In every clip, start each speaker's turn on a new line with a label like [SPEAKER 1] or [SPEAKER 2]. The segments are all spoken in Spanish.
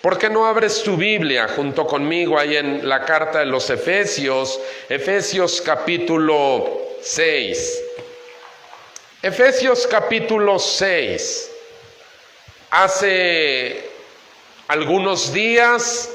[SPEAKER 1] ¿Por qué no abres tu Biblia junto conmigo ahí en la carta de los Efesios, Efesios capítulo 6? Efesios capítulo 6. Hace algunos días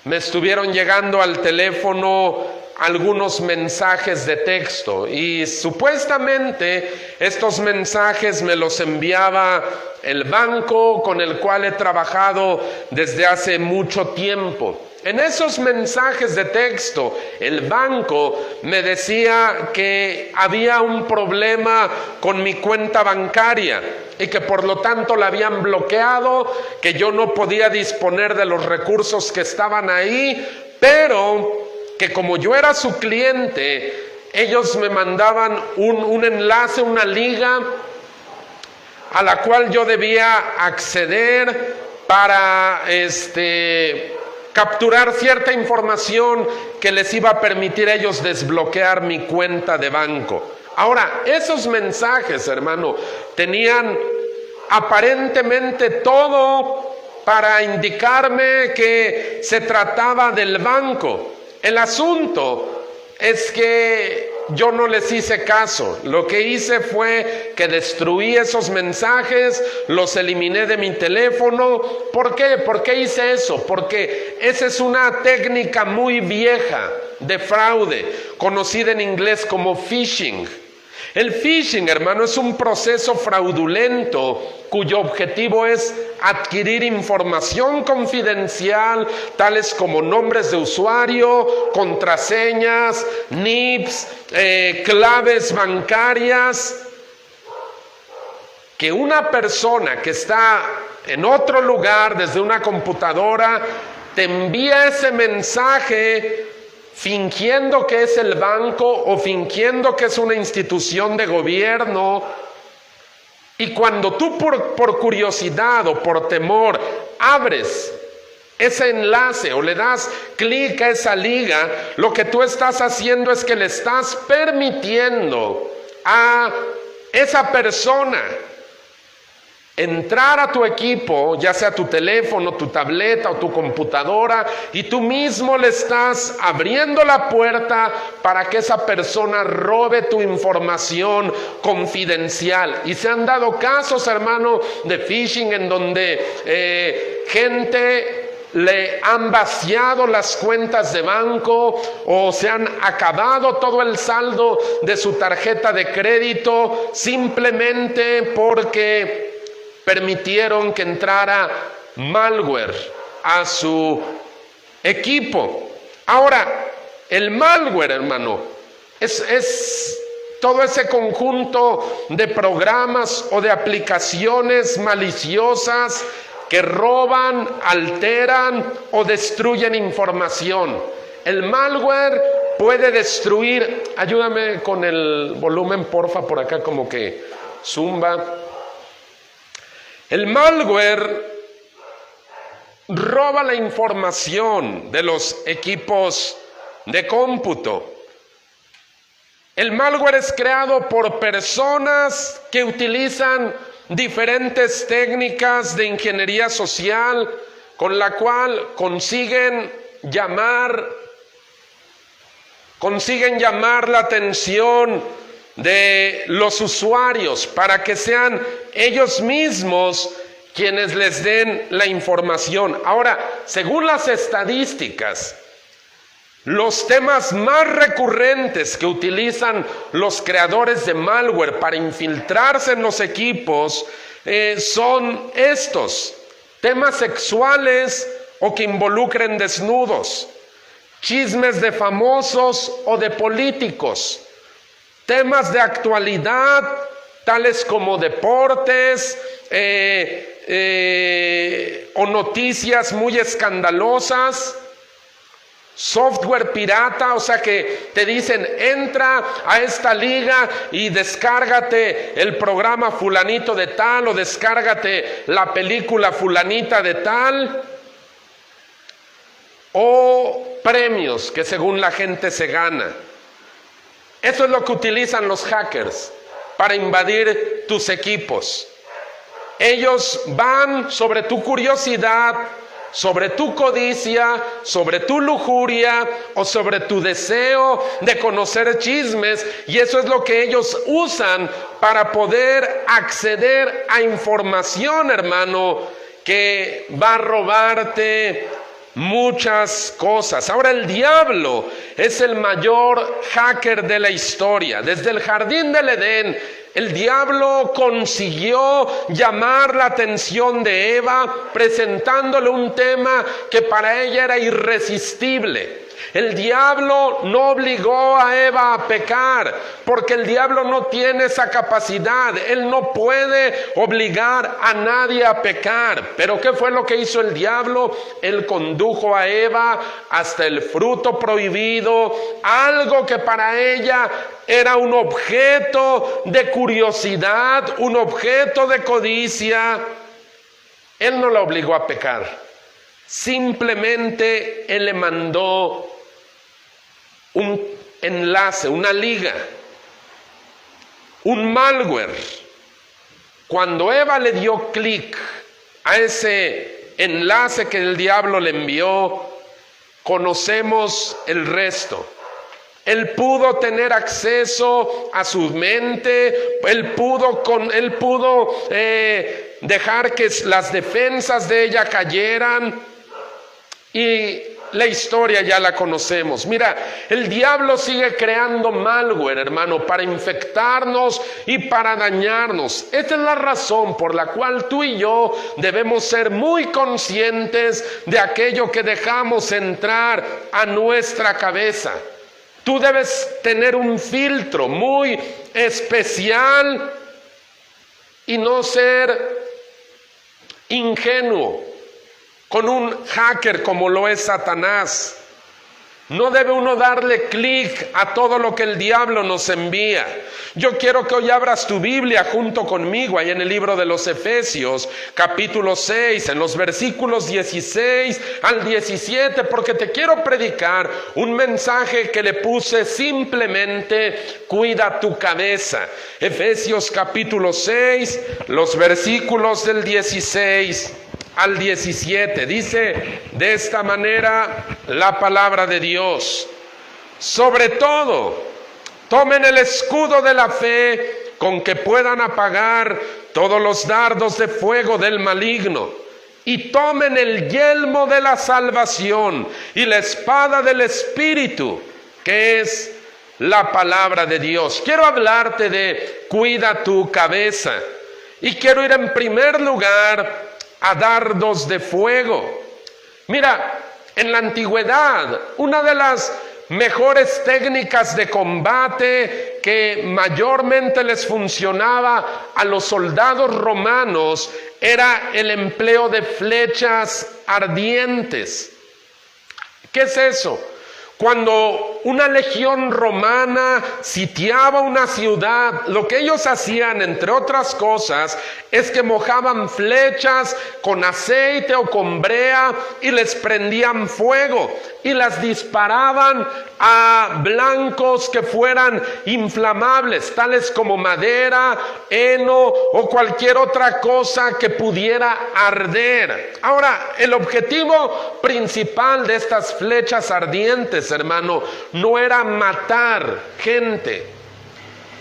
[SPEAKER 1] me estuvieron llegando al teléfono algunos mensajes de texto y supuestamente estos mensajes me los enviaba el banco con el cual he trabajado desde hace mucho tiempo. En esos mensajes de texto, el banco me decía que había un problema con mi cuenta bancaria y que por lo tanto la habían bloqueado, que yo no podía disponer de los recursos que estaban ahí, pero que como yo era su cliente, ellos me mandaban un enlace, una liga a la cual yo debía acceder para capturar cierta información que les iba a permitir a ellos desbloquear mi cuenta de banco. Ahora, esos mensajes, hermano, tenían aparentemente todo para indicarme que se trataba del banco. El asunto es que yo no les hice caso. Lo que hice fue que destruí esos mensajes, los eliminé de mi teléfono. ¿Por qué? ¿Por qué hice eso? Porque esa es una técnica muy vieja de fraude, conocida en inglés como phishing. El phishing, hermano, es un proceso fraudulento cuyo objetivo es adquirir información confidencial, tales como nombres de usuario, contraseñas, NIPs, claves bancarias, que una persona que está en otro lugar desde una computadora te envía ese mensaje fingiendo que es el banco o fingiendo que es una institución de gobierno, y cuando tú por curiosidad o por temor abres ese enlace o le das clic a esa liga, lo que tú estás haciendo es que le estás permitiendo a esa persona entrar a tu equipo, ya sea tu teléfono, tu tableta o tu computadora, y tú mismo le estás abriendo la puerta para que esa persona robe tu información confidencial. Y se han dado casos, hermano, de phishing en donde gente le han vaciado las cuentas de banco o se han acabado todo el saldo de su tarjeta de crédito simplemente porque permitieron que entrara malware a su equipo. Ahora, el malware, hermano, es todo ese conjunto de programas o de aplicaciones maliciosas que roban, alteran o destruyen información. El malware puede destruir, ayúdame con el volumen, porfa, por acá como que zumba. El malware roba la información de los equipos de cómputo. El malware es creado por personas que utilizan diferentes técnicas de ingeniería social con la cual consiguen llamar la atención de los usuarios para que sean ellos mismos quienes les den la información. Ahora, según las estadísticas, los temas más recurrentes que utilizan los creadores de malware para infiltrarse en los equipos son estos: temas sexuales o que involucren desnudos, chismes de famosos o de políticos, temas de actualidad, tales como deportes o noticias muy escandalosas, software pirata, o sea que te dicen entra a esta liga y descárgate el programa fulanito de tal o descárgate la película fulanita de tal, o premios que según la gente se gana. Eso es lo que utilizan los hackers para invadir tus equipos. Ellos van sobre tu curiosidad, sobre tu codicia, sobre tu lujuria o sobre tu deseo de conocer chismes, y eso es lo que ellos usan para poder acceder a información, hermano, que va a robarte muchas cosas. Ahora, el diablo es el mayor hacker de la historia. Desde el jardín del Edén, el diablo consiguió llamar la atención de Eva presentándole un tema que para ella era irresistible. El diablo no obligó a Eva a pecar, porque el diablo no tiene esa capacidad. Él no puede obligar a nadie a pecar. Pero ¿qué fue lo que hizo el diablo? Él condujo a Eva hasta el fruto prohibido, algo que para ella era un objeto de curiosidad, un objeto de codicia. Él no la obligó a pecar. Simplemente él le mandó un enlace, una liga, un malware. Cuando Eva le dio clic a ese enlace que el diablo le envió, conocemos el resto. Él pudo tener acceso a su mente, él pudo dejar que las defensas de ella cayeran, y la historia ya la conocemos. Mira, el diablo sigue creando malware, hermano, para infectarnos y para dañarnos. Esta es la razón por la cual tú y yo debemos ser muy conscientes de aquello que dejamos entrar a nuestra cabeza. Tú debes tener un filtro muy especial y no ser ingenuo con un hacker como lo es Satanás. No debe uno darle clic a todo lo que el diablo nos envía. Yo quiero que hoy abras tu Biblia junto conmigo ahí en el libro de los Efesios, capítulo 6, en los versículos 16 al 17, porque te quiero predicar un mensaje que le puse simplemente: cuida tu cabeza. Efesios capítulo 6, los versículos del 16 al 17, dice de esta manera la palabra de Dios: sobre todo, tomen el escudo de la fe con que puedan apagar todos los dardos de fuego del maligno, y tomen el yelmo de la salvación y la espada del Espíritu, que es la palabra de Dios. Quiero hablarte de cuida tu cabeza, y quiero ir en primer lugar a dardos de fuego. Mira, en la antigüedad, una de las mejores técnicas de combate que mayormente les funcionaba a los soldados romanos era el empleo de flechas ardientes. ¿Qué es eso? Cuando una legión romana sitiaba una ciudad, lo que ellos hacían, entre otras cosas, es que mojaban flechas con aceite o con brea y les prendían fuego y las disparaban a blancos que fueran inflamables, tales como madera, heno o cualquier otra cosa que pudiera arder. Ahora, el objetivo principal de estas flechas ardientes, hermano, no era matar gente,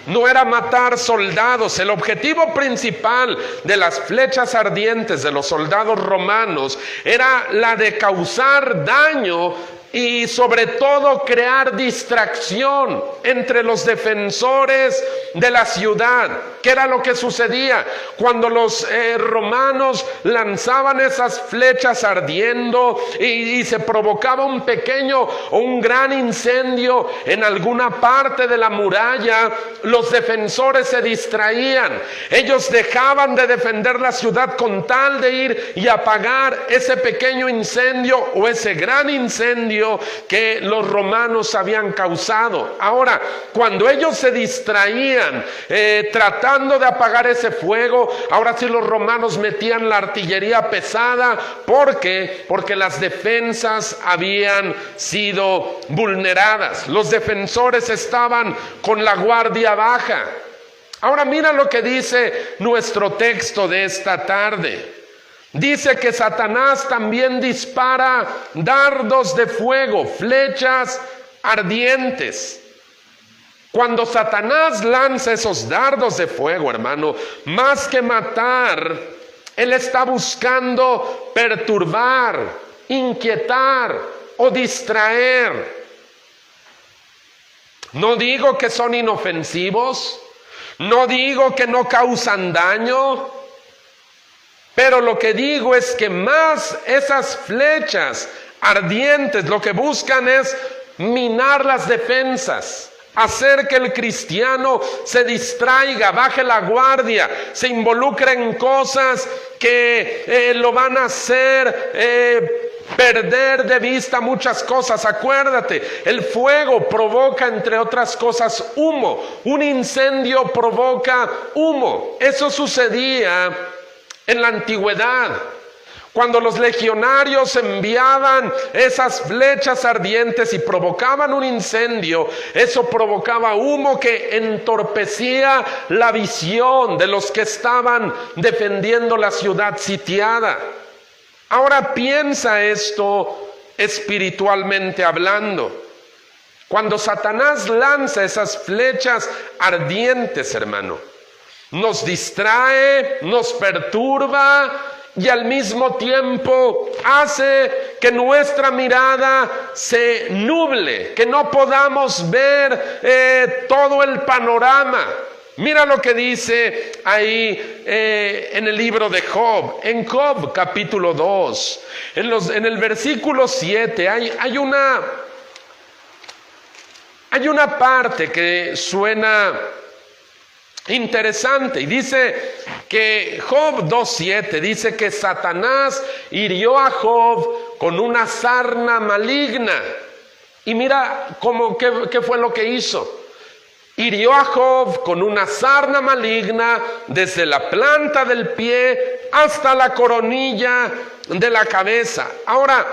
[SPEAKER 1] no era matar soldados. El objetivo principal de las flechas ardientes de los soldados romanos era la de causar daño y sobre todo crear distracción entre los defensores de la ciudad. ¿Qué era lo que sucedía? Cuando los romanos lanzaban esas flechas ardiendo y se provocaba un pequeño o un gran incendio en alguna parte de la muralla, los defensores se distraían. Ellos dejaban de defender la ciudad con tal de ir y apagar ese pequeño incendio o ese gran incendio que los romanos habían causado. Ahora, cuando ellos se distraían tratando de apagar ese fuego, ahora sí los romanos metían la artillería pesada. ¿Por qué? Porque las defensas habían sido vulneradas. Los defensores estaban con la guardia baja. Ahora mira lo que dice nuestro texto de esta tarde. Dice que Satanás también dispara dardos de fuego, flechas ardientes. Cuando Satanás lanza esos dardos de fuego, hermano, más que matar, él está buscando perturbar, inquietar o distraer. No digo que son inofensivos, no digo que no causan daño, pero lo que digo es que más esas flechas ardientes lo que buscan es minar las defensas, hacer que el cristiano se distraiga, baje la guardia, se involucre en cosas que lo van a hacer perder de vista muchas cosas. Acuérdate, el fuego provoca, entre otras cosas, humo. Un incendio provoca humo. Eso sucedía en la antigüedad. Cuando los legionarios enviaban esas flechas ardientes y provocaban un incendio, eso provocaba humo que entorpecía la visión de los que estaban defendiendo la ciudad sitiada. Ahora piensa esto espiritualmente hablando. Cuando Satanás lanza esas flechas ardientes, hermano, nos distrae, nos perturba y al mismo tiempo hace que nuestra mirada se nuble, que no podamos ver todo el panorama. Mira lo que dice ahí en el libro de Job, en Job capítulo 2, en el versículo 7 hay una parte que suena interesante y dice que Job 2:7 dice que Satanás hirió a Job con una sarna maligna. Y mira qué fue lo que hizo. Hirió a Job con una sarna maligna desde la planta del pie hasta la coronilla de la cabeza. Ahora,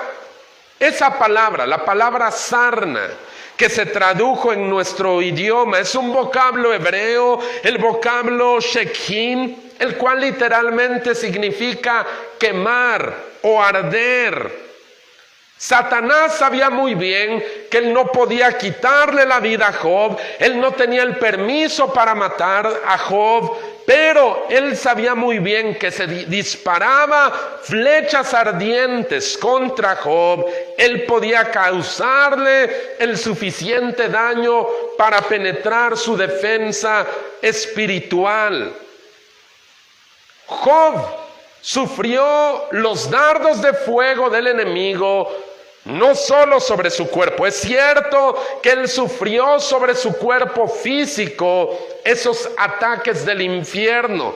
[SPEAKER 1] esa palabra, la palabra sarna, que se tradujo en nuestro idioma, es un vocablo hebreo, el vocablo shekin, el cual literalmente significa quemar o arder. Satanás sabía muy bien que él no podía quitarle la vida a Job, él no tenía el permiso para matar a Job, pero él sabía muy bien que se disparaba flechas ardientes contra Job, él podía causarle el suficiente daño para penetrar su defensa espiritual. Job sufrió los dardos de fuego del enemigo, no solo sobre su cuerpo. Es cierto que él sufrió sobre su cuerpo físico esos ataques del infierno,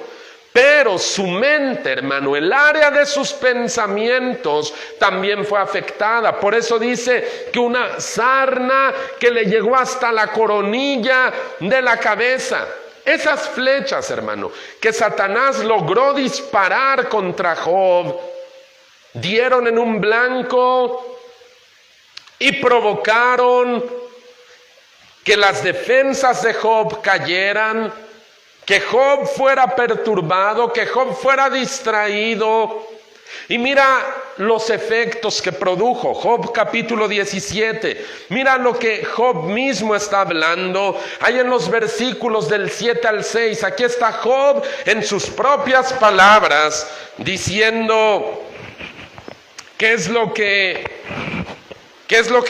[SPEAKER 1] pero su mente, hermano, el área de sus pensamientos también fue afectada. Por eso dice que una sarna que le llegó hasta la coronilla de la cabeza. Esas flechas, hermano, que Satanás logró disparar contra Job, dieron en un blanco y provocaron que las defensas de Job cayeran, que Job fuera perturbado, que Job fuera distraído. Y mira los efectos que produjo. Job capítulo 17. Mira lo que Job mismo está hablando. Ahí en los versículos del 7 al 6. Aquí está Job en sus propias palabras diciendo qué es lo que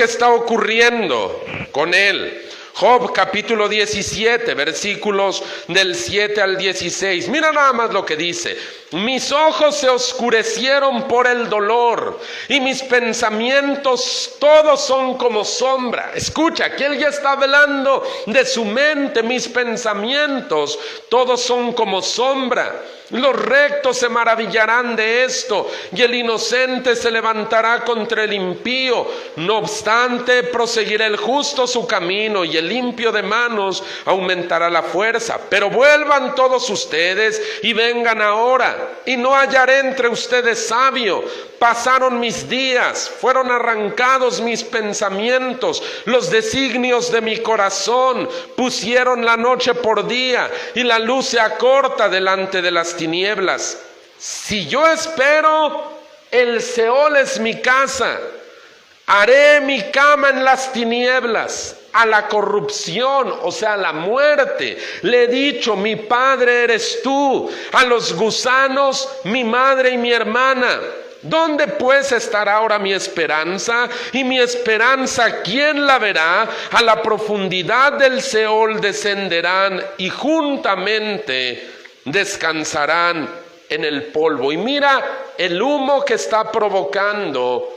[SPEAKER 1] está ocurriendo con él. Job capítulo 17, versículos del 7 al 16. Mira nada más lo que dice. Mis ojos se oscurecieron por el dolor y mis pensamientos todos son como sombra. Escucha, aquí él ya está hablando de su mente. Mis pensamientos todos son como sombra. Los rectos se maravillarán de esto y el inocente se levantará contra el impío. No obstante, proseguirá el justo su camino y el limpio de manos aumentará la fuerza. Pero vuelvan todos ustedes y vengan ahora, y no hallaré entre ustedes sabio. Pasaron mis días, fueron arrancados mis pensamientos, los designios de mi corazón pusieron la noche por día y la luz se acorta delante de las tinieblas. Si yo espero, el Seol es mi casa. Haré mi cama en las tinieblas, a la corrupción, o sea, a la muerte. Le he dicho, mi padre eres tú, a los gusanos, mi madre y mi hermana. ¿Dónde pues estará ahora mi esperanza? Y mi esperanza, ¿quién la verá? A la profundidad del Seol descenderán y juntamente descansarán en el polvo. Y mira el humo que está provocando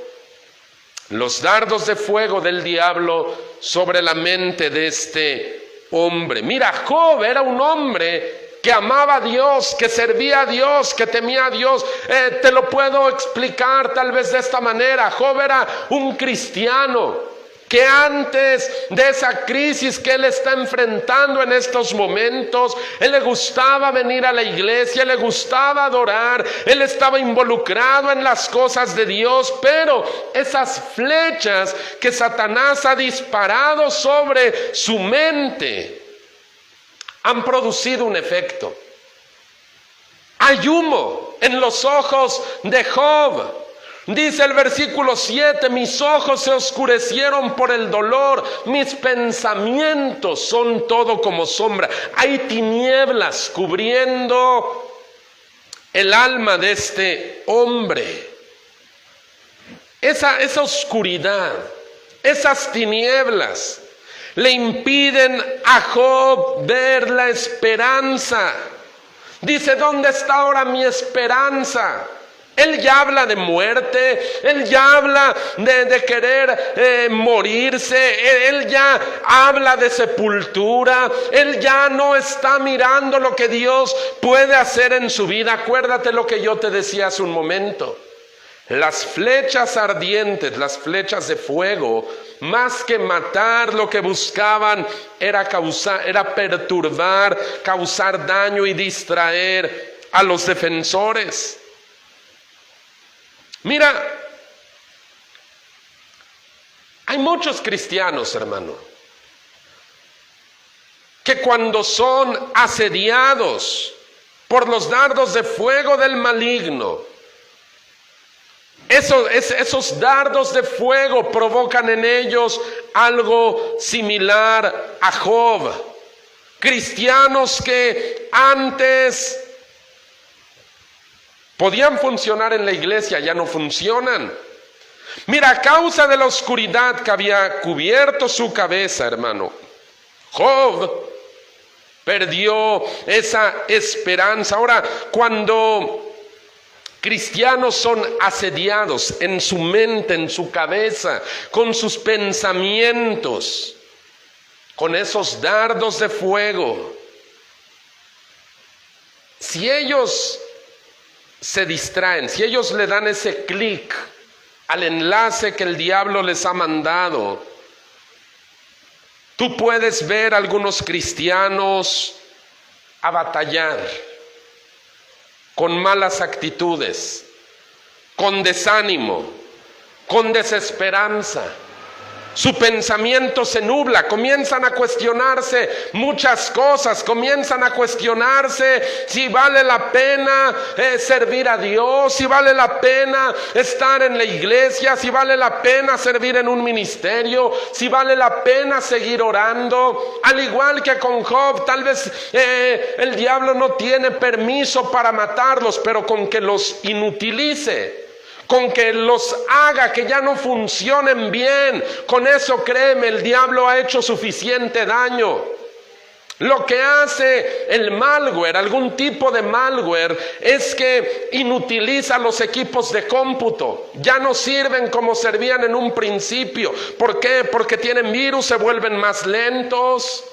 [SPEAKER 1] los dardos de fuego del diablo sobre la mente de este hombre. Mira, Job era un hombre que amaba a Dios, que servía a Dios, que temía a Dios. Te lo puedo explicar tal vez de esta manera. Job era un cristiano que antes de esa crisis que él está enfrentando en estos momentos, él le gustaba venir a la iglesia, le gustaba adorar, él estaba involucrado en las cosas de Dios, pero esas flechas que Satanás ha disparado sobre su mente han producido un efecto. Hay humo en los ojos de Job. Dice el versículo 7, mis ojos se oscurecieron por el dolor, mis pensamientos son todo como sombra. Hay tinieblas cubriendo el alma de este hombre. Esa oscuridad, esas tinieblas le impiden a Job ver la esperanza. Dice, ¿dónde está ahora mi esperanza? Él ya habla de muerte, él ya habla de querer morirse, él ya habla de sepultura, él ya no está mirando lo que Dios puede hacer en su vida. Acuérdate lo que yo te decía hace un momento. Las flechas ardientes, las flechas de fuego, más que matar, lo que buscaban era perturbar, causar daño y distraer a los defensores. Mira, hay muchos cristianos, hermano, que cuando son asediados por los dardos de fuego del maligno, esos dardos de fuego provocan en ellos algo similar a Job. Cristianos que antes podían funcionar en la iglesia, ya no funcionan. Mira, a causa de la oscuridad que había cubierto su cabeza, hermano, Job perdió esa esperanza. Ahora, cuando cristianos son asediados en su mente, en su cabeza, con sus pensamientos, con esos dardos de fuego, si ellos se distraen, si ellos le dan ese clic al enlace que el diablo les ha mandado, tú puedes ver a algunos cristianos a batallar con malas actitudes, con desánimo, con desesperanza. Su pensamiento se nubla, comienzan a cuestionarse muchas cosas, comienzan a cuestionarse si vale la pena servir a Dios, si vale la pena estar en la iglesia, si vale la pena servir en un ministerio, si vale la pena seguir orando. Al igual que con Job, tal vez el diablo no tiene permiso para matarlos, pero con que los inutilice, con que los haga que ya no funcionen bien, con eso, créeme, el diablo ha hecho suficiente daño. Lo que hace el malware, algún tipo de malware, es que inutiliza los equipos de cómputo. Ya no sirven como servían en un principio. ¿Por qué? Porque tienen virus, se vuelven más lentos.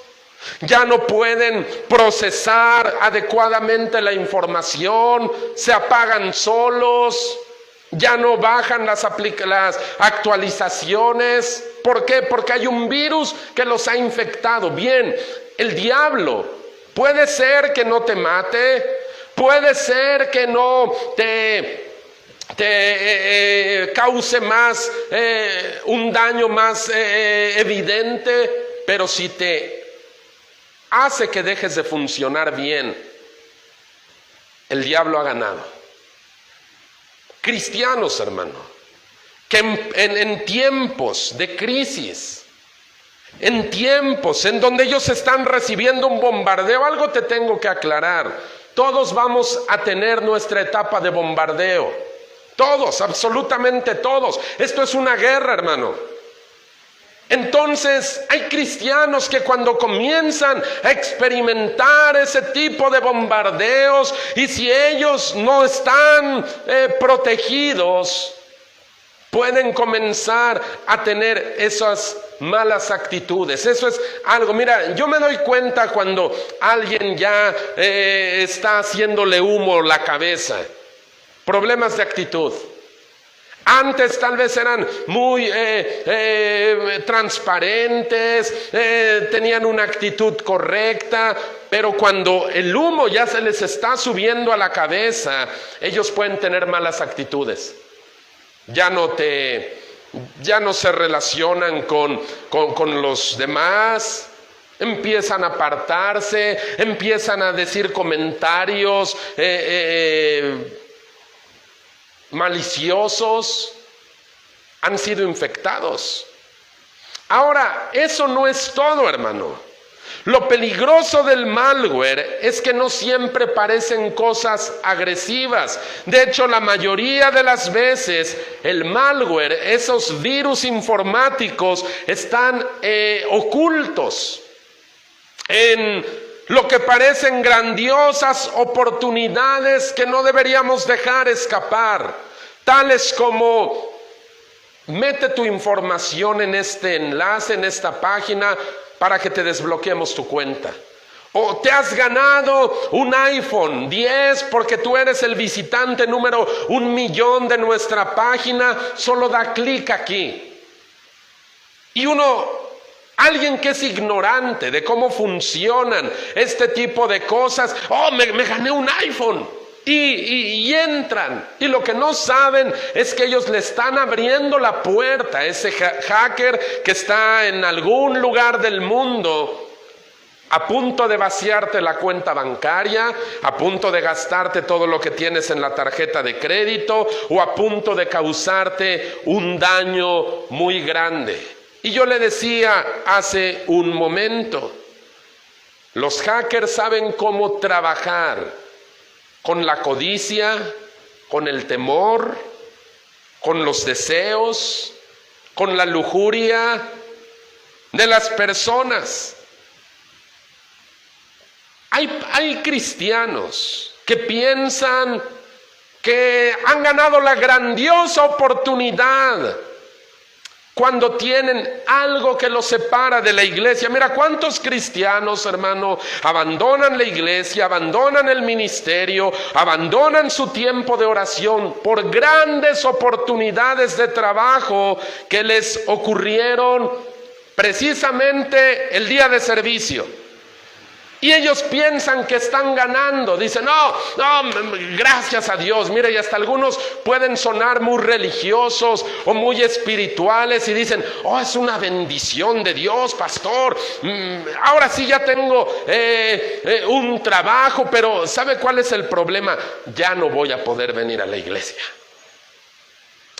[SPEAKER 1] Ya no pueden procesar adecuadamente la información, se apagan solos. Ya no bajan las actualizaciones. ¿Por qué? Porque hay un virus que los ha infectado. Bien, el diablo puede ser que no te mate, puede ser que no te cause más un daño más evidente, pero si te hace que dejes de funcionar bien, el diablo ha ganado. cristianos, hermano, que en tiempos de crisis, en tiempos en donde ellos están recibiendo un bombardeo, algo te tengo que aclarar: todos vamos a tener nuestra etapa de bombardeo, todos, absolutamente todos. Esto es una guerra, hermano. Entonces hay cristianos que cuando comienzan a experimentar ese tipo de bombardeos, y si ellos no están protegidos, pueden comenzar a tener esas malas actitudes. Eso es algo, mira, yo me doy cuenta cuando alguien ya está haciéndole humo la cabeza. Problemas de actitud. Antes tal vez eran muy transparentes, tenían una actitud correcta, pero cuando el humo ya se les está subiendo a la cabeza, ellos pueden tener malas actitudes. Ya no se relacionan con los demás, empiezan a apartarse, empiezan a decir comentarios maliciosos, han sido infectados. Ahora, eso no es todo, hermano. Lo peligroso del malware es que no siempre parecen cosas agresivas. De hecho, la mayoría de las veces el malware, esos virus informáticos, están ocultos en lo que parecen grandiosas oportunidades que no deberíamos dejar escapar, tales como: mete tu información en este enlace, en esta página, para que te desbloqueemos tu cuenta. O te has ganado un iPhone 10 porque tú eres el visitante número 1.000.000 de nuestra página, solo da clic aquí. Y alguien que es ignorante de cómo funcionan este tipo de cosas: oh, me gané un iPhone, y entran, y lo que no saben es que ellos le están abriendo la puerta a ese hacker que está en algún lugar del mundo, a punto de vaciarte la cuenta bancaria, a punto de gastarte todo lo que tienes en la tarjeta de crédito, o a punto de causarte un daño muy grande. Y yo le decía hace un momento, los hackers saben cómo trabajar con la codicia, con el temor, con los deseos, con la lujuria de las personas. Hay cristianos que piensan que han ganado la grandiosa oportunidad cuando tienen algo que los separa de la iglesia. Mira cuántos cristianos, hermano, abandonan la iglesia, abandonan el ministerio, abandonan su tiempo de oración por grandes oportunidades de trabajo que les ocurrieron precisamente el día de servicio. Y ellos piensan que están ganando. Dicen: no, gracias a Dios. Mira, y hasta algunos pueden sonar muy religiosos o muy espirituales y dicen: oh, es una bendición de Dios, pastor. Ahora sí ya tengo un trabajo, pero ¿sabe cuál es el problema? Ya no voy a poder venir a la iglesia.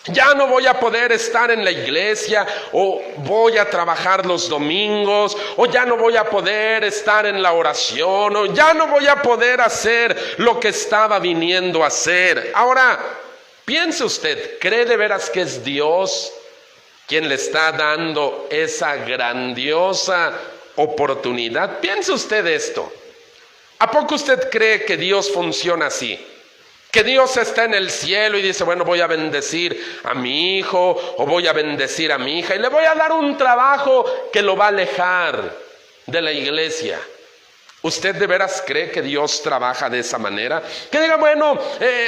[SPEAKER 1] Ya no voy a poder estar en la iglesia, o voy a trabajar los domingos, o ya no voy a poder estar en la oración, o ya no voy a poder hacer lo que estaba viniendo a hacer. Ahora, piense usted, ¿cree de veras que es Dios quien le está dando esa grandiosa oportunidad? Piense usted esto. ¿A poco usted cree que Dios funciona así? Que Dios está en el cielo y dice: bueno, voy a bendecir a mi hijo, o voy a bendecir a mi hija, y le voy a dar un trabajo que lo va a alejar de la iglesia. ¿Usted de veras cree que Dios trabaja de esa manera? Que diga: bueno,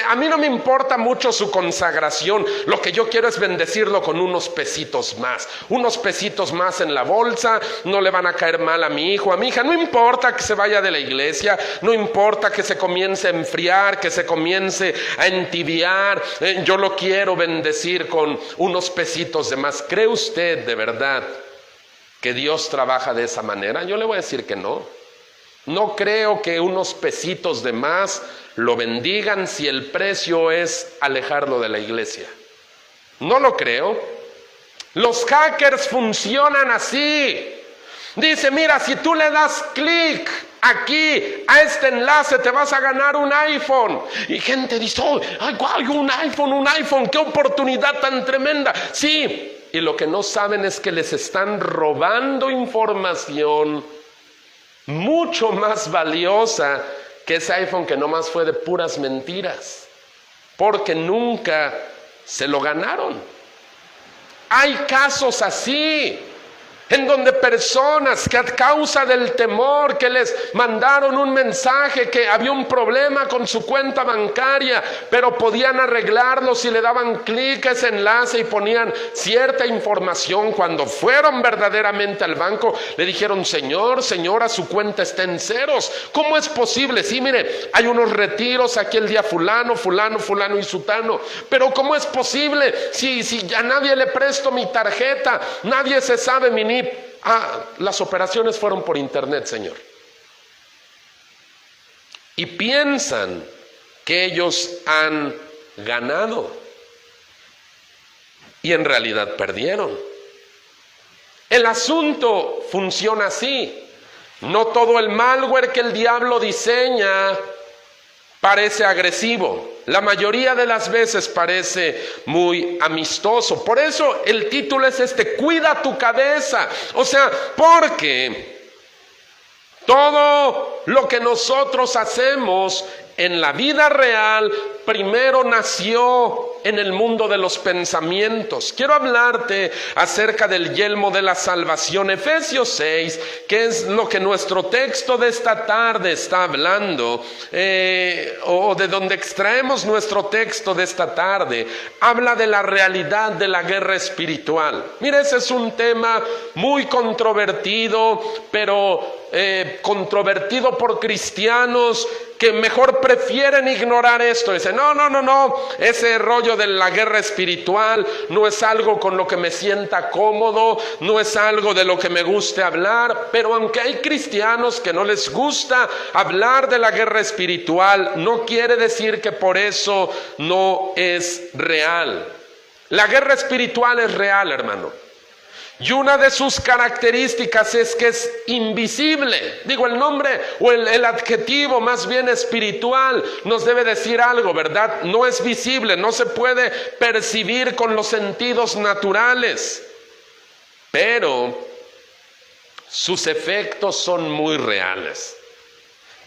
[SPEAKER 1] a mí no me importa mucho su consagración, lo que yo quiero es bendecirlo con unos pesitos más en la bolsa, no le van a caer mal a mi hijo, a mi hija, no importa que se vaya de la iglesia, no importa que se comience a enfriar, que se comience a entibiar, yo lo quiero bendecir con unos pesitos de más. ¿Cree usted de verdad que Dios trabaja de esa manera? Yo le voy a decir que no. No creo que unos pesitos de más lo bendigan si el precio es alejarlo de la iglesia. No lo creo. Los hackers funcionan así. Dice, mira, si tú le das clic aquí a este enlace te vas a ganar un iPhone. Y gente dice, oh, ay, un iPhone, qué oportunidad tan tremenda. Sí, y lo que no saben es que les están robando información mucho más valiosa que ese iPhone que nomás fue de puras mentiras, porque nunca se lo ganaron. Hay casos así, en donde personas que a causa del temor que les mandaron un mensaje que había un problema con su cuenta bancaria, pero podían arreglarlo si le daban clic a ese enlace y ponían cierta información, cuando fueron verdaderamente al banco, le dijeron, señor, señora, su cuenta está en ceros. ¿Cómo es posible? Sí, mire, hay unos retiros aquí el día fulano y sutano, pero ¿cómo es posible? Si a nadie le presto mi tarjeta, nadie se sabe mi NIP. Las operaciones fueron por internet, señor. Y piensan que ellos han ganado. Y en realidad perdieron. El asunto funciona así. No todo el malware que el diablo diseña parece agresivo. La mayoría de las veces parece muy amistoso. Por eso el título es cuida tu cabeza. O sea, porque todo lo que nosotros hacemos en la vida real primero nació en el mundo de los pensamientos. Quiero hablarte acerca del yelmo de la salvación, Efesios 6, que es lo que nuestro texto de esta tarde está hablando, o de donde extraemos nuestro texto de esta tarde. Habla de la realidad de la guerra espiritual. Mira, ese es un tema muy controvertido, pero controvertido por cristianos que mejor prefieren ignorar esto. Dicen, no, ese rollo de la guerra espiritual no es algo con lo que me sienta cómodo, no es algo de lo que me guste hablar. Pero aunque hay cristianos que no les gusta hablar de la guerra espiritual, no quiere decir que por eso no es real. La guerra espiritual es real, hermano. Y una de sus características es que es invisible. Digo, el nombre o el adjetivo más bien espiritual nos debe decir algo, ¿verdad? No es visible, no se puede percibir con los sentidos naturales, pero sus efectos son muy reales.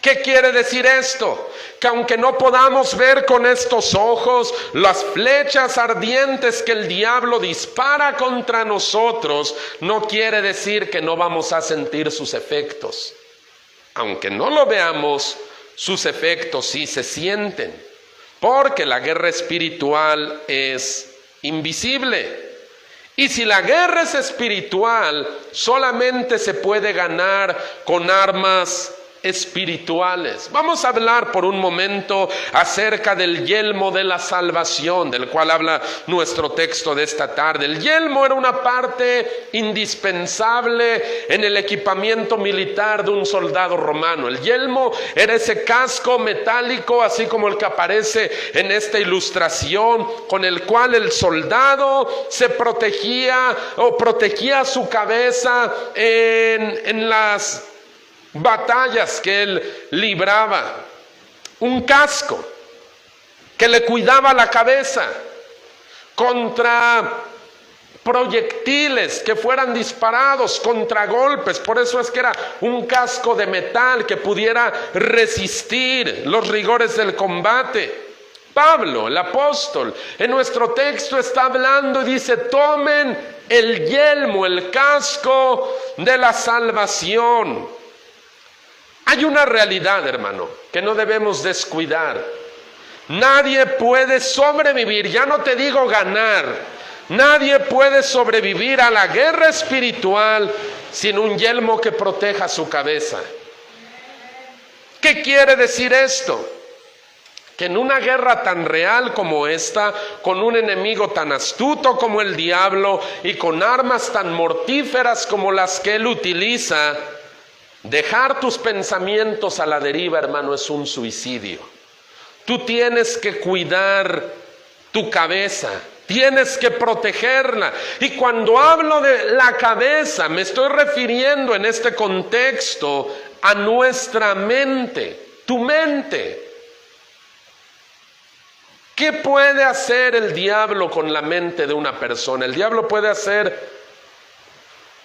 [SPEAKER 1] ¿Qué quiere decir esto? Que aunque no podamos ver con estos ojos las flechas ardientes que el diablo dispara contra nosotros, no quiere decir que no vamos a sentir sus efectos. Aunque no lo veamos, sus efectos sí se sienten, porque la guerra espiritual es invisible. Y si la guerra es espiritual, solamente se puede ganar con armas espirituales. Vamos a hablar por un momento acerca del yelmo de la salvación, del cual habla nuestro texto de esta tarde. El yelmo era una parte indispensable en el equipamiento militar de un soldado romano. El yelmo era ese casco metálico, así como el que aparece en esta ilustración, con el cual el soldado se protegía su cabeza en las batallas que él libraba. Un casco que le cuidaba la cabeza contra proyectiles que fueran disparados, contra golpes. Por eso es que era un casco de metal que pudiera resistir los rigores del combate. Pablo, el apóstol, en nuestro texto está hablando y dice, tomen el yelmo, el casco de la salvación. Hay una realidad, hermano, que no debemos descuidar. Nadie puede sobrevivir, ya no te digo ganar, nadie puede sobrevivir a la guerra espiritual sin un yelmo que proteja su cabeza. ¿Qué quiere decir esto? Que en una guerra tan real como esta, con un enemigo tan astuto como el diablo y con armas tan mortíferas como las que él utiliza, Dejar tus pensamientos a la deriva, hermano, es un suicidio. Tú tienes que cuidar tu cabeza, tienes que protegerla. Y cuando hablo de la cabeza, me estoy refiriendo en este contexto a nuestra mente, tu mente. ¿Qué puede hacer el diablo con la mente de una persona? El diablo puede hacer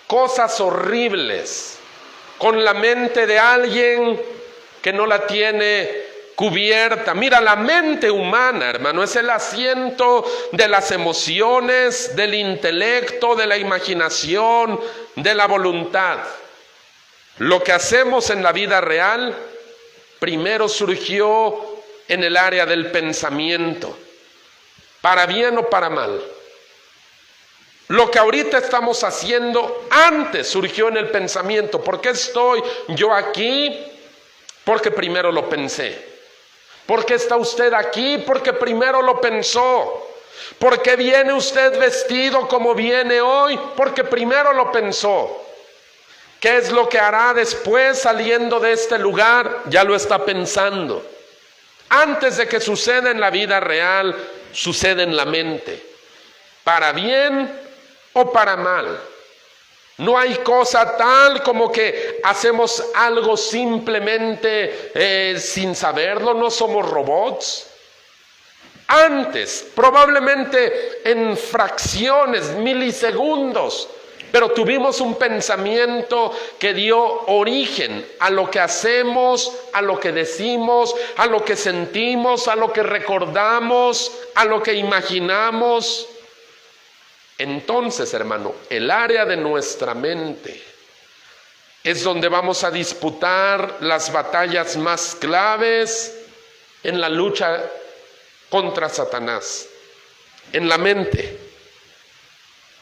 [SPEAKER 1] cosas horribles con la mente de alguien que no la tiene cubierta. Mira, la mente humana, hermano, es el asiento de las emociones, del intelecto, de la imaginación, de la voluntad. Lo que hacemos en la vida real primero surgió en el área del pensamiento, para bien o para mal. Lo que ahorita estamos haciendo antes surgió en el pensamiento. ¿Por qué estoy yo aquí? Porque primero lo pensé. ¿Por qué está usted aquí? Porque primero lo pensó. ¿Por qué viene usted vestido como viene hoy? Porque primero lo pensó. ¿Qué es lo que hará después saliendo de este lugar? Ya lo está pensando. Antes de que suceda en la vida real, sucede en la mente. Para bien o para mal. No hay cosa tal como que hacemos algo simplemente sin saberlo, no somos robots. Antes, probablemente en fracciones, milisegundos, pero tuvimos un pensamiento que dio origen a lo que hacemos, a lo que decimos, a lo que sentimos, a lo que recordamos, a lo que imaginamos. Entonces, hermano, el área de nuestra mente es donde vamos a disputar las batallas más claves en la lucha contra Satanás. En la mente.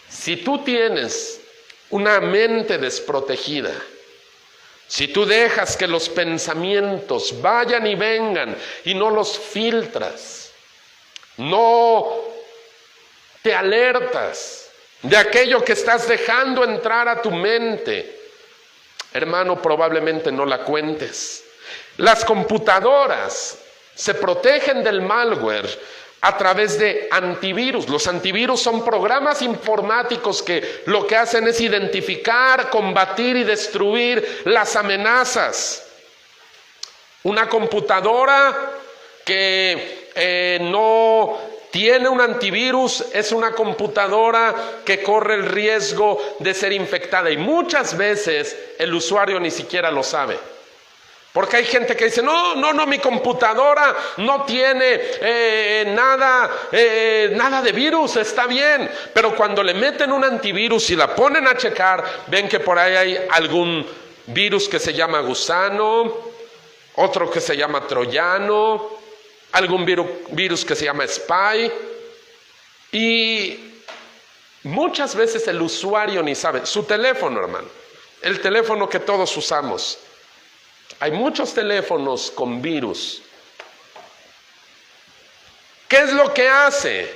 [SPEAKER 1] Si tú tienes una mente desprotegida, si tú dejas que los pensamientos vayan y vengan y no los filtras, no te alertas de aquello que estás dejando entrar a tu mente, hermano, probablemente no la cuentes. Las computadoras se protegen del malware a través de antivirus. Los antivirus son programas informáticos que lo que hacen es identificar, combatir y destruir las amenazas. Una computadora que no tiene un antivirus es una computadora que corre el riesgo de ser infectada, y muchas veces el usuario ni siquiera lo sabe. Porque hay gente que dice, no, mi computadora no tiene nada de virus, está bien. Pero cuando le meten un antivirus y la ponen a checar, ven que por ahí hay algún virus que se llama gusano, otro que se llama troyano, algún virus que se llama spy. Y muchas veces el usuario ni sabe. Su teléfono, hermano, el teléfono que todos usamos. Hay muchos teléfonos con virus. ¿Qué es lo que hace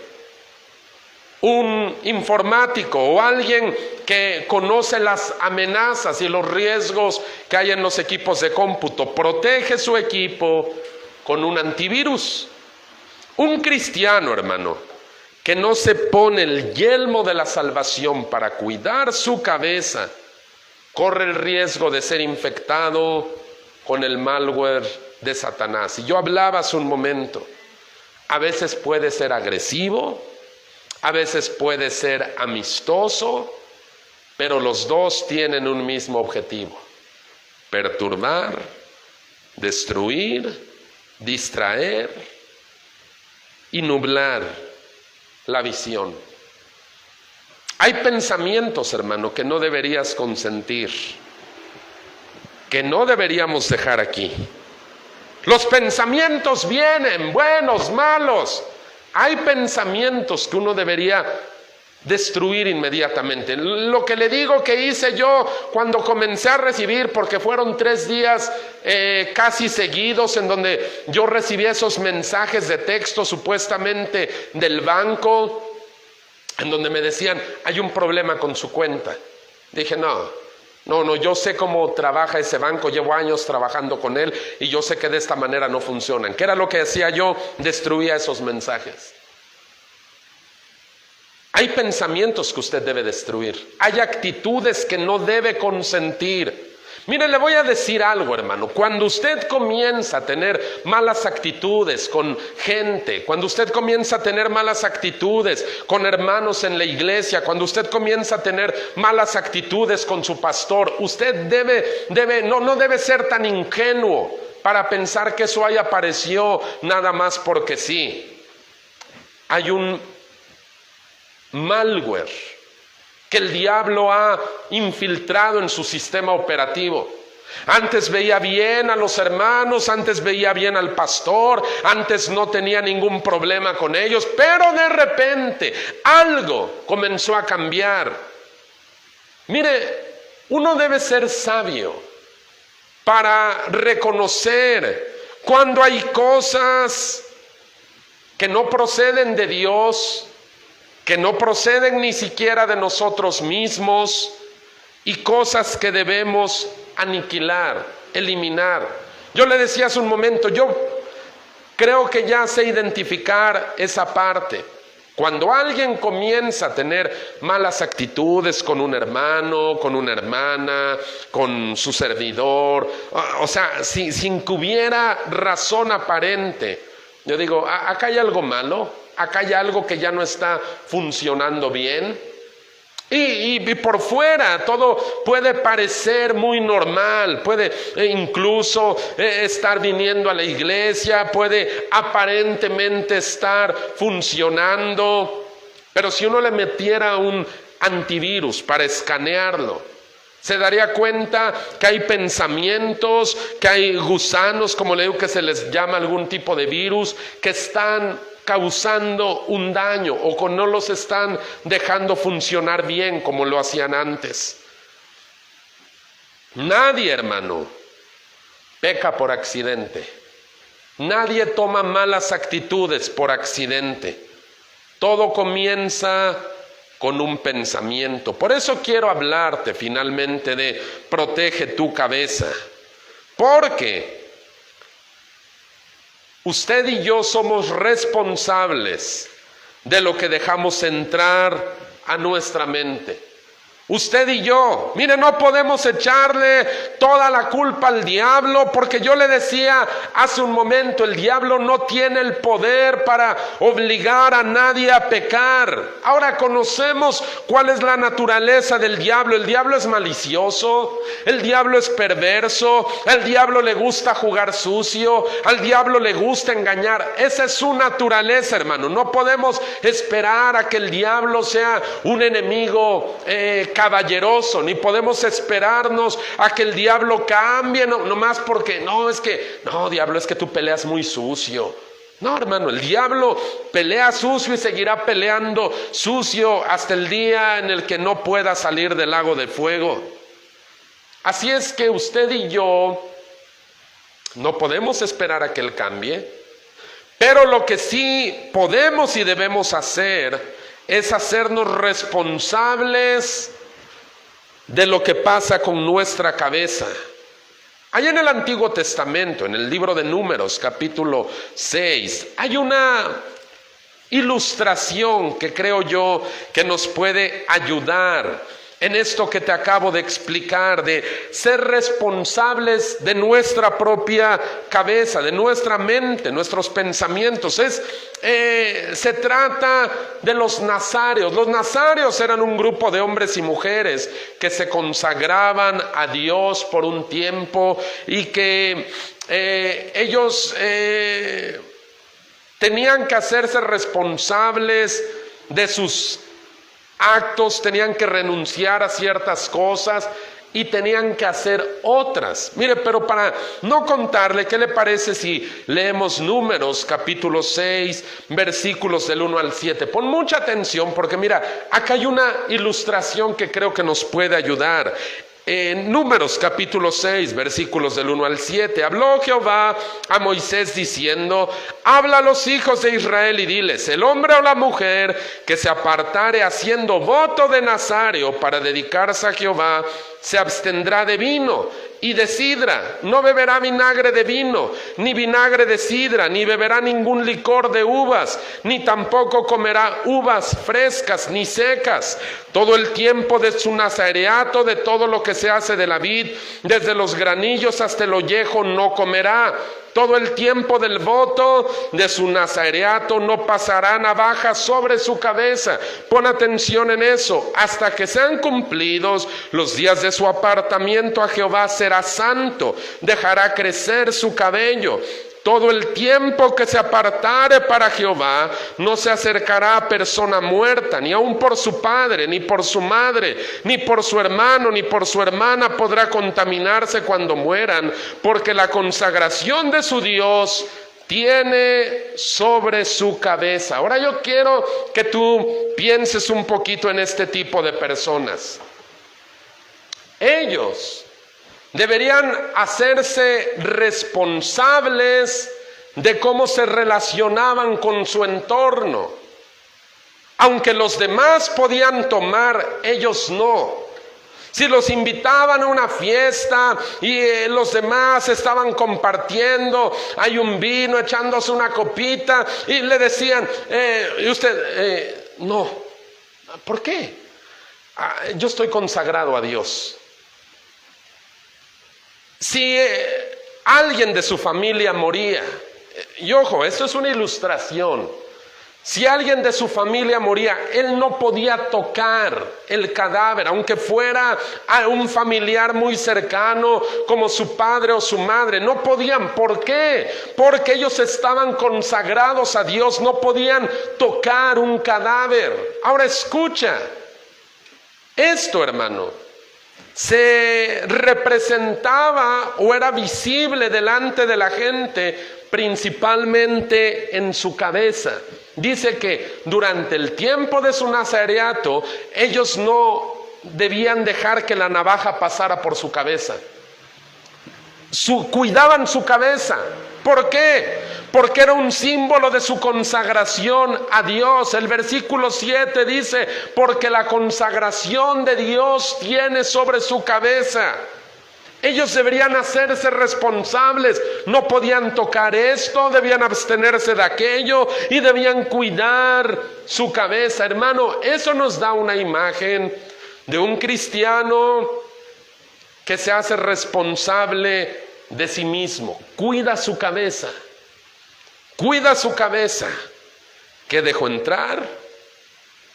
[SPEAKER 1] un informático o alguien que conoce las amenazas y los riesgos que hay en los equipos de cómputo? Protege su equipo con un antivirus. Un cristiano, hermano, que no se pone el yelmo de la salvación para cuidar su cabeza, corre el riesgo de ser infectado con el malware de Satanás. Y yo hablaba hace un momento, a veces puede ser agresivo, a veces puede ser amistoso, pero los dos tienen un mismo objetivo: perturbar, destruir, distraer y nublar la visión. Hay pensamientos, hermano, que no deberías consentir, que no deberíamos dejar aquí. Los pensamientos vienen, buenos, malos. Hay pensamientos que uno debería destruir inmediatamente. Lo que le digo que hice yo cuando comencé a recibir, porque fueron 3 días casi seguidos en donde yo recibí esos mensajes de texto supuestamente del banco, en donde me decían, hay un problema con su cuenta. Dije, no No, yo sé cómo trabaja ese banco, llevo años trabajando con él y yo sé que de esta manera no funcionan. ¿Qué era lo que hacía yo? Destruía esos mensajes. Hay pensamientos que usted debe destruir. Hay actitudes que no debe consentir. Mire, le voy a decir algo, hermano. Cuando usted comienza a tener malas actitudes con gente, cuando usted comienza a tener malas actitudes con hermanos en la iglesia, cuando usted comienza a tener malas actitudes con su pastor, usted no debe ser tan ingenuo para pensar que eso haya aparecido nada más porque sí. Hay un malware que el diablo ha infiltrado en su sistema operativo. Antes veía bien a los hermanos, antes veía bien al pastor, antes no tenía ningún problema con ellos, pero de repente algo comenzó a cambiar. Mire, uno debe ser sabio para reconocer cuando hay cosas que no proceden de Dios, que no proceden ni siquiera de nosotros mismos, y cosas que debemos aniquilar, eliminar. Yo le decía hace un momento, yo creo que ya sé identificar esa parte. Cuando alguien comienza a tener malas actitudes con un hermano, con una hermana, con su servidor, o sea, sin que hubiera razón aparente, yo digo, acá hay algo malo. Acá hay algo que ya no está funcionando bien. Y por fuera todo puede parecer muy normal, puede incluso estar viniendo a la iglesia, puede aparentemente estar funcionando, pero si uno le metiera un antivirus para escanearlo, se daría cuenta que hay pensamientos, que hay gusanos, como le digo, que se les llama algún tipo de virus, que están causando un daño o que no los están dejando funcionar bien como lo hacían antes. Nadie, hermano, peca por accidente. Nadie toma malas actitudes por accidente. Todo comienza con un pensamiento. Por eso quiero hablarte finalmente de protege tu cabeza. Porque usted y yo somos responsables de lo que dejamos entrar a nuestra mente. Usted y yo, mire, no podemos echarle toda la culpa al diablo, porque yo le decía hace un momento, el diablo no tiene el poder para obligar a nadie a pecar. Ahora conocemos cuál es la naturaleza del diablo. El diablo es malicioso, el diablo es perverso, al diablo le gusta jugar sucio, al diablo le gusta engañar. Esa es su naturaleza, hermano. No podemos esperar a que el diablo sea un enemigo caballeroso, ni podemos esperarnos a que el diablo cambie, nomás porque, diablo, es que tú peleas muy sucio. No, hermano, el diablo pelea sucio y seguirá peleando sucio hasta el día en el que no pueda salir del lago de fuego. Así es que usted y yo no podemos esperar a que él cambie, pero lo que sí podemos y debemos hacer es hacernos responsables de lo que pasa con nuestra cabeza. Allá en el Antiguo Testamento, en el libro de Números, capítulo 6, hay una ilustración que creo yo que nos puede ayudar en esto que te acabo de explicar, de ser responsables de nuestra propia cabeza, de nuestra mente, nuestros pensamientos. Se trata de los nazareos. Los nazareos eran un grupo de hombres y mujeres que se consagraban a Dios por un tiempo y que ellos tenían que hacerse responsables de sus actos, tenían que renunciar a ciertas cosas y tenían que hacer otras. Mire, pero para no contarle, ¿qué le parece si leemos Números capítulo 6, versículos del 1 al 7? Pon mucha atención porque mira, acá hay una ilustración que creo que nos puede ayudar. En Números capítulo 6, versículos del 1 al 7, habló Jehová a Moisés diciendo: habla a los hijos de Israel y diles: el hombre o la mujer que se apartare haciendo voto de Nazareo para dedicarse a Jehová, se abstendrá de vino y de sidra, no beberá vinagre de vino, ni vinagre de sidra, ni beberá ningún licor de uvas, ni tampoco comerá uvas frescas ni secas. Todo el tiempo de su nazareato, de todo lo que se hace de la vid, desde los granillos hasta el ollejo, no comerá. Todo el tiempo del voto de su nazareato no pasará navaja sobre su cabeza. Pon atención en eso. Hasta que sean cumplidos los días de su apartamiento a Jehová, será santo. Dejará crecer su cabello. Todo el tiempo que se apartare para Jehová, no se acercará a persona muerta, ni aun por su padre, ni por su madre, ni por su hermano, ni por su hermana podrá contaminarse cuando mueran, porque la consagración de su Dios tiene sobre su cabeza. Ahora yo quiero que tú pienses un poquito en este tipo de personas. Ellos deberían hacerse responsables de cómo se relacionaban con su entorno. Aunque los demás podían tomar, ellos no. Si los invitaban a una fiesta y los demás estaban compartiendo, hay un vino, echándose una copita, y le decían, y usted, no. ¿Por qué? Yo estoy consagrado a Dios. Si alguien de su familia moría, y ojo, esto es una ilustración, si alguien de su familia moría, él no podía tocar el cadáver, aunque fuera a un familiar muy cercano, como su padre o su madre, no podían. ¿Por qué? Porque ellos estaban consagrados a Dios, no podían tocar un cadáver. Ahora escucha, esto, hermano, se representaba o era visible delante de la gente principalmente en su cabeza. Dice que durante el tiempo de su nazareato ellos no debían dejar que la navaja pasara por su cabeza. Cuidaban su cabeza. ¿Por qué? Porque era un símbolo de su consagración a Dios. El versículo 7 dice: porque la consagración de Dios tiene sobre su cabeza. Ellos deberían hacerse responsables, no podían tocar esto, debían abstenerse de aquello y debían cuidar su cabeza. Hermano, eso nos da una imagen de un cristiano que se hace responsable de sí mismo, cuida su cabeza. Cuida su cabeza. ¿Qué dejo entrar?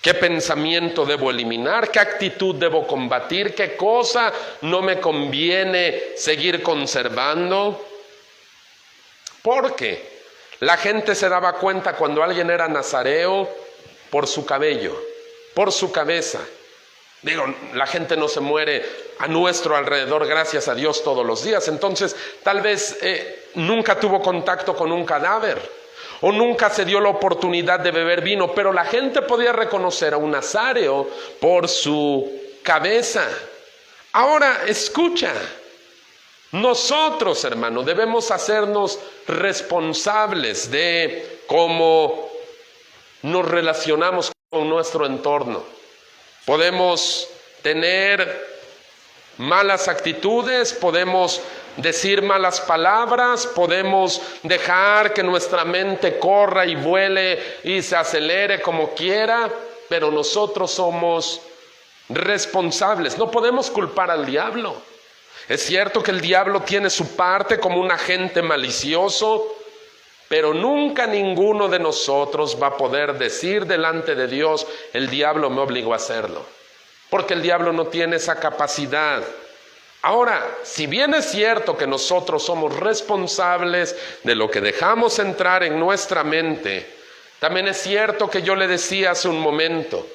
[SPEAKER 1] ¿Qué pensamiento debo eliminar? ¿Qué actitud debo combatir? ¿Qué cosa no me conviene seguir conservando? Porque la gente se daba cuenta cuando alguien era nazareo por su cabello, por su cabeza. Digo, la gente no se muere a nuestro alrededor, gracias a Dios, todos los días. Entonces, tal vez nunca tuvo contacto con un cadáver o nunca se dio la oportunidad de beber vino, pero la gente podía reconocer a un nazareo por su cabeza. Ahora, escucha, nosotros, hermano, debemos hacernos responsables de cómo nos relacionamos con nuestro entorno. Podemos tener malas actitudes, podemos decir malas palabras, podemos dejar que nuestra mente corra y vuele y se acelere como quiera, pero nosotros somos responsables. No podemos culpar al diablo. Es cierto que el diablo tiene su parte como un agente malicioso, pero nunca ninguno de nosotros va a poder decir delante de Dios: el diablo me obligó a hacerlo, porque el diablo no tiene esa capacidad. Ahora, si bien es cierto que nosotros somos responsables de lo que dejamos entrar en nuestra mente, también es cierto que yo le decía hace un momento,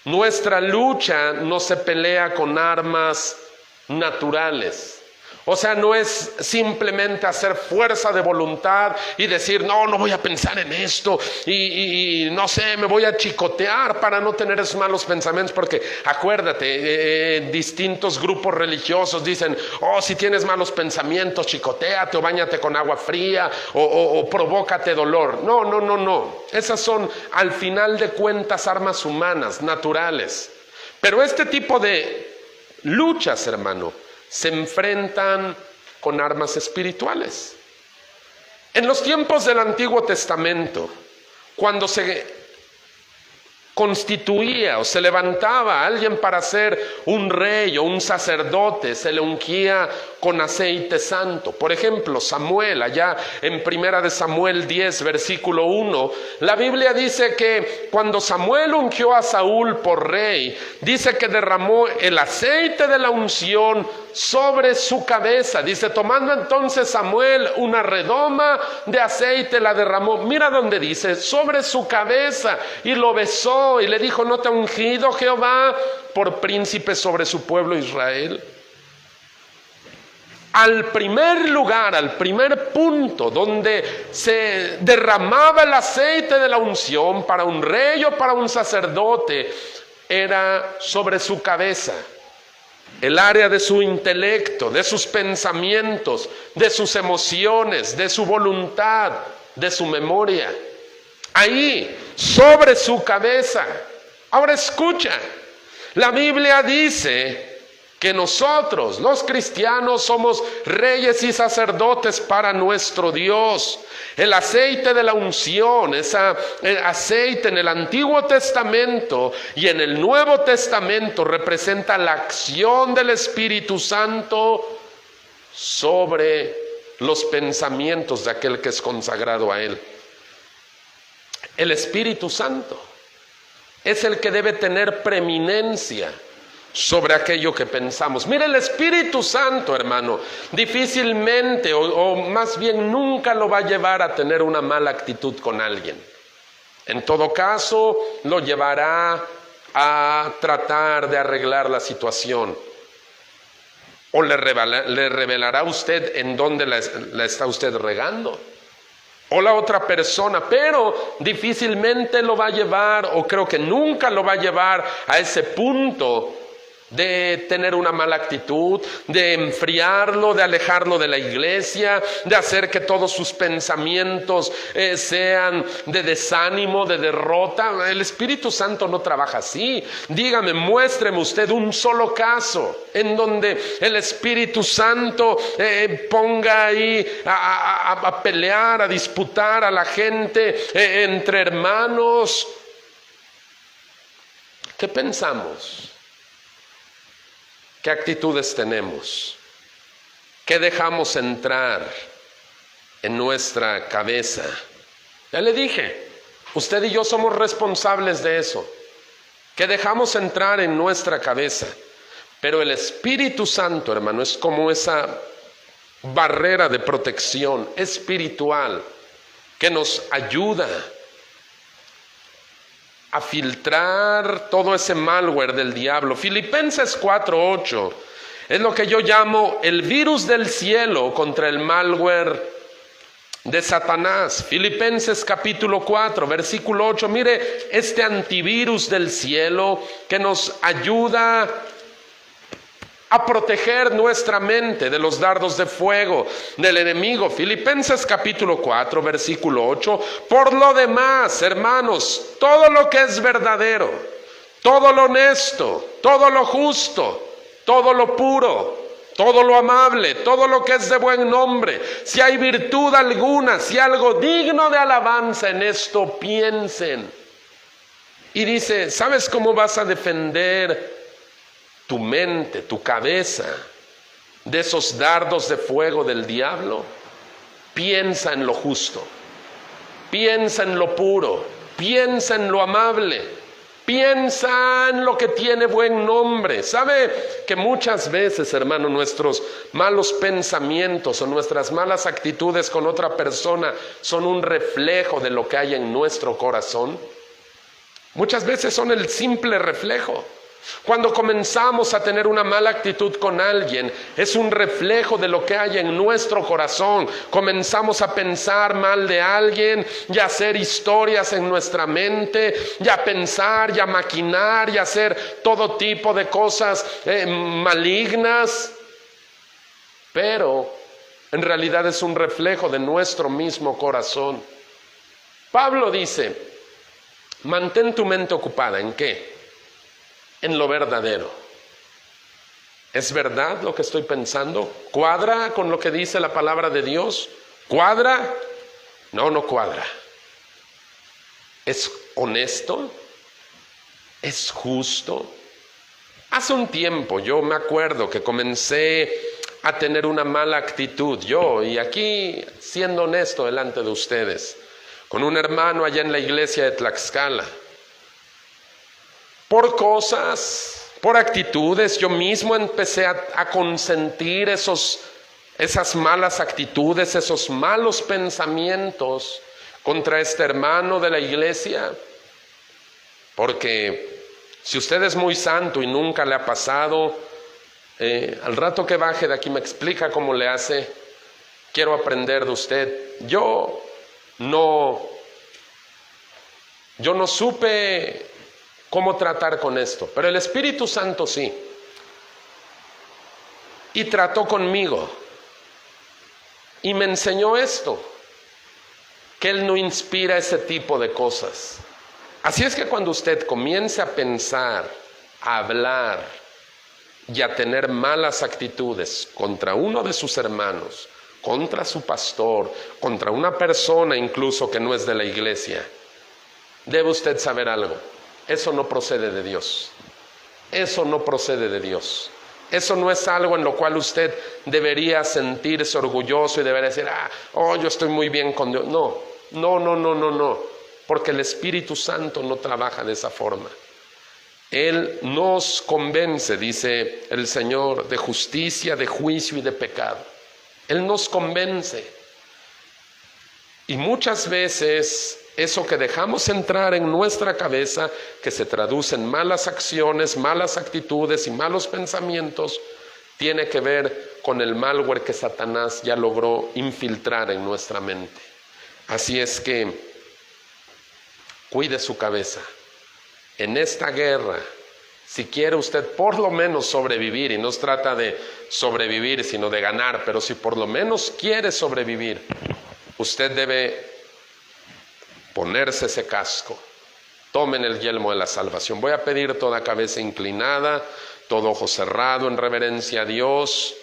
[SPEAKER 1] nuestra lucha no se pelea con armas naturales O sea, no es simplemente hacer fuerza de voluntad y decir, no voy a pensar en esto y no sé, me voy a chicotear para no tener esos malos pensamientos, porque acuérdate, distintos grupos religiosos dicen, si tienes malos pensamientos, chicotéate o báñate con agua fría o provócate dolor. No. Esas son, al final de cuentas, armas humanas, naturales. Pero este tipo de luchas, hermano, se enfrentan con armas espirituales. En los tiempos del Antiguo Testamento, cuando se constituía o se levantaba alguien para ser un rey o un sacerdote, se le ungía con aceite santo. Por ejemplo, Samuel, allá en 1 de Samuel 10, versículo 1, la Biblia dice que cuando Samuel ungió a Saúl por rey, dice que derramó el aceite de la unción sobre su cabeza. Dice, tomando entonces Samuel una redoma de aceite, la derramó. Mira donde dice, sobre su cabeza, y lo besó y le dijo, ¿no te ha ungido Jehová por príncipe sobre su pueblo Israel? Al primer lugar, al primer punto donde se derramaba el aceite de la unción para un rey o para un sacerdote, era sobre su cabeza. El área de su intelecto, de sus pensamientos, de sus emociones, de su voluntad, de su memoria. Ahí, sobre su cabeza. Ahora escucha, la Biblia dice que nosotros, los cristianos, somos reyes y sacerdotes para nuestro Dios. El aceite de la unción, el aceite en el Antiguo Testamento y en el Nuevo Testamento representa la acción del Espíritu Santo sobre los pensamientos de aquel que es consagrado a Él. El Espíritu Santo es el que debe tener preeminencia sobre aquello que pensamos. Mire, el Espíritu Santo, hermano, difícilmente o más bien nunca lo va a llevar a tener una mala actitud con alguien. En todo caso, lo llevará a tratar de arreglar la situación. O le revelará a usted en dónde la está usted regando. O la otra persona, pero difícilmente lo va a llevar, o creo que nunca lo va a llevar a ese punto de tener una mala actitud, de enfriarlo, de alejarlo de la iglesia, de hacer que todos sus pensamientos sean de desánimo, de derrota. El Espíritu Santo no trabaja así. Dígame, muéstreme usted un solo caso en donde el Espíritu Santo ponga ahí a pelear, a disputar a la gente entre hermanos. ¿Qué pensamos? ¿Qué actitudes tenemos? ¿Qué dejamos entrar en nuestra cabeza? Ya le dije, usted y yo somos responsables de eso. ¿Qué dejamos entrar en nuestra cabeza? Pero el Espíritu Santo, hermano, es como esa barrera de protección espiritual que nos ayuda a filtrar todo ese malware del diablo. Filipenses 4:8 es lo que yo llamo el virus del cielo contra el malware de Satanás. Filipenses capítulo 4, versículo 8. Mire este antivirus del cielo que nos ayuda a proteger nuestra mente de los dardos de fuego del enemigo. Filipenses capítulo 4, versículo 8. Por lo demás, hermanos, todo lo que es verdadero, todo lo honesto, todo lo justo, todo lo puro, todo lo amable, todo lo que es de buen nombre, si hay virtud alguna, si algo digno de alabanza, en esto piensen. Y dice, ¿sabes cómo vas a defender tu mente, tu cabeza, de esos dardos de fuego del diablo? Piensa en lo justo, piensa en lo puro, piensa en lo amable, piensa en lo que tiene buen nombre. ¿Sabe que muchas veces, hermano, nuestros malos pensamientos o nuestras malas actitudes con otra persona son un reflejo de lo que hay en nuestro corazón? Muchas veces son el simple reflejo. Cuando comenzamos a tener una mala actitud con alguien, es un reflejo de lo que hay en nuestro corazón. Comenzamos a pensar mal de alguien y a hacer historias en nuestra mente, y a pensar y a maquinar y a hacer todo tipo de cosas malignas. Pero en realidad es un reflejo de nuestro mismo corazón. Pablo dice, mantén tu mente ocupada, ¿en qué? En lo verdadero. ¿Es verdad lo que estoy pensando? ¿Cuadra con lo que dice la palabra de Dios? ¿Cuadra? No, no cuadra. ¿Es honesto? ¿Es justo? Hace un tiempo yo me acuerdo que comencé a tener una mala actitud, yo, y aquí siendo honesto delante de ustedes, con un hermano allá en la iglesia de Tlaxcala. Por cosas, por actitudes, yo mismo empecé a consentir esas malas actitudes, esos malos pensamientos contra este hermano de la iglesia. Porque si usted es muy santo y nunca le ha pasado, al rato que baje de aquí me explica cómo le hace. Quiero aprender de usted. Yo no supe cómo tratar con esto, pero el Espíritu Santo sí. Y trató conmigo y me enseñó esto, que Él no inspira ese tipo de cosas. Así es que cuando usted comience a pensar, a hablar y a tener malas actitudes contra uno de sus hermanos, contra su pastor, contra una persona incluso que no es de la iglesia, debe usted saber algo. Eso no procede de Dios. Eso no procede de Dios. Eso no es algo en lo cual usted debería sentirse orgulloso y debería decir, yo estoy muy bien con Dios. No. Porque el Espíritu Santo no trabaja de esa forma. Él nos convence, dice el Señor, de justicia, de juicio y de pecado. Él nos convence. Y muchas veces eso que dejamos entrar en nuestra cabeza, que se traduce en malas acciones, malas actitudes y malos pensamientos, tiene que ver con el malware que Satanás ya logró infiltrar en nuestra mente. Así es que cuide su cabeza. En esta guerra, si quiere usted por lo menos sobrevivir, y no se trata de sobrevivir sino de ganar, pero si por lo menos quiere sobrevivir, usted debe ponerse ese casco. Tomen el yelmo de la salvación. Voy a pedir toda cabeza inclinada, todo ojo cerrado en reverencia a Dios.